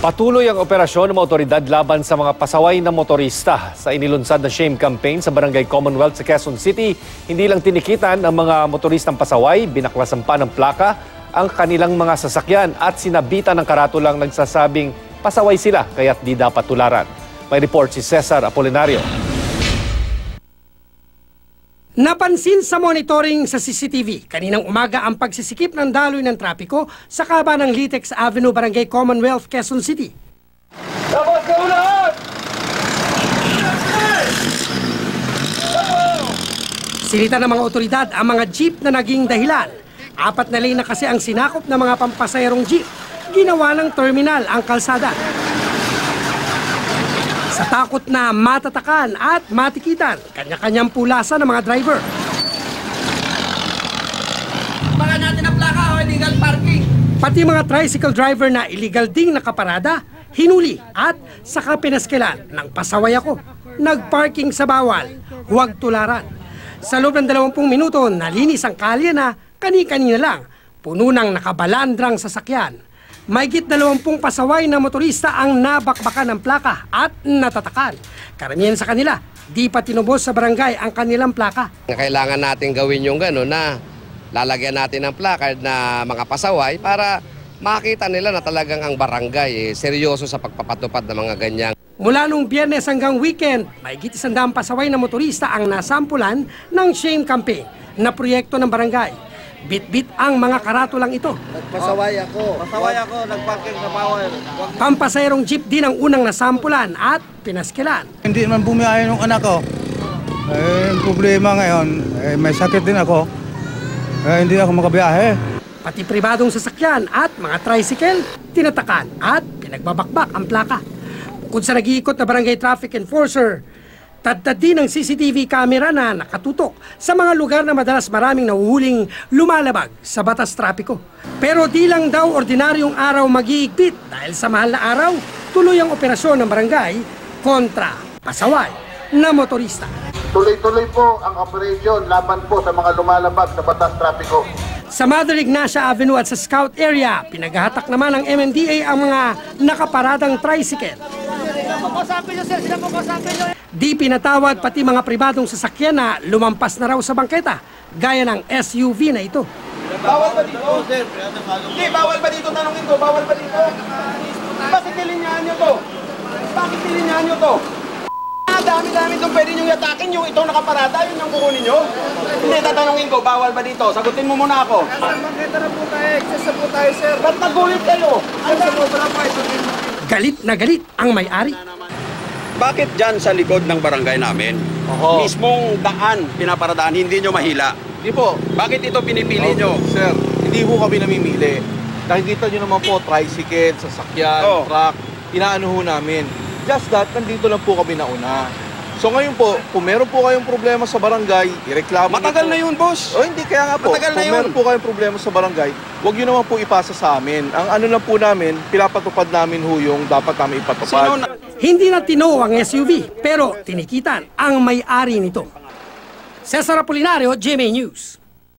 Patuloy ang operasyon ng mga otoridad laban sa mga pasaway na motorista. Sa inilunsad na shame campaign sa Barangay Commonwealth sa Quezon City, hindi lang tinikitan ang mga motoristang pasaway, binaklasan pa ng plaka ang kanilang mga sasakyan at sinabitan ng karatulang nagsasabing pasaway sila kaya't di dapat tularan. May report si Cesar Apolinario. Napansin sa monitoring sa CCTV kaninang umaga ang pagsisikip ng daloy ng trapiko sa kaba ng Litex Avenue, Barangay Commonwealth, Quezon City. Dapat kayo lahat! Silita ng mga otoridad ang mga jeep na naging dahilan. 4 na lane na kasi ang sinakop ng mga pampasayarong jeep. Ginawa ng terminal ang kalsada. Sa takot na matatakan at matikitan, kanya-kanyang pulasan ng mga driver. Baka natin ang plaka o illegal parking. Pati mga tricycle driver na illegal ding nakaparada, hinuli at saka pinaskelan ng pasaway ako. Nagparking sa bawal, huwag tularan. Sa loob ng 20 minuto, nalinis ang kalye na kani-kanina lang, puno ng nakabalandrang sasakyan. Mahigit 20 pasaway na motorista ang nabakbakan ng plaka at natatakan. Karamihan sa kanila, di pa tinubos sa barangay ang kanilang plaka. Kailangan natin gawin yung gano'n na lalagyan natin ng placard na mga pasaway para makita nila na talagang ang barangay seryoso sa pagpapatupad ng mga ganyan. Mula nung Biyernes hanggang weekend, mahigit 100 pasaway na motorista ang nasampulan ng shame campaign na proyekto ng barangay. Bit-bit ang mga karatulang ito. Pasaway ako, nagparking sa bawal. Pampasayarong jeep din ang unang nasampulan at pinaskilan. Hindi naman bumiyahe ng anak ko. Ang problema ngayon, may sakit din ako. Hindi ako makabiyahe. Pati pribadong sasakyan at mga tricycle, tinatakan at pinagbabakbak ang plaka. Bukod sa nag-iikot na barangay traffic enforcer, tadtad din ang CCTV camera na nakatutok sa mga lugar na madalas maraming nahuhuling lumalabag sa batas trapiko. Pero di lang daw ordinaryong araw mag-iigpit dahil sa mahal na araw, tuloy ang operasyon ng barangay kontra pasaway na motorista. Tuloy-tuloy po ang operasyon laban po sa mga lumalabag sa batas trapiko. Sa Mother Ignacia Avenue at sa Scout area, pinaghahatak naman ng MMDA ang mga nakaparadang tricycle. Di pinatawad pati mga pribadong sasakyan na lumampas na raw sa bangketa, gaya ng SUV na ito. Bawal ba dito? Hindi, bawal ba dito? Tanungin ko, bawal ba dito? Bakit nilinyahan nyo to? Bakit nilinyahan nyo to? Dami-dami itong pwede nyo yatakin, yung itong nakaparada, yun yung kukunin nyo. Hindi, tatanungin ko, bawal ba dito? Sagutin mo muna ako. Bangketa na po tayo, excess na po tayo, sir. Ba't nagulit kayo? Galit na galit ang may-ari. Bakit dyan sa likod ng barangay namin, mismong daan, pinaparadaan, hindi nyo mahila? Hindi po. Bakit ito pinipili nyo? Sir, hindi po kami namimili. Nakikita nyo naman po, tricycle, sasakyan, truck, inaano ho namin. Just that, nandito lang po kami nauna. So ngayon po, kung meron po kayong problema sa barangay, ireklamo Matagal na yun, boss. O hindi, kaya nga po. Matagal na kung yun. meron po kayong problema sa barangay, huwag nyo naman po ipasa sa amin. Ang ano lang po namin, pinapatupad namin ho yung dapat namin ipatupad. Hindi na tino ang SUV, pero tinikitan ang may-ari nito. Cesar Apolinario, GMA News.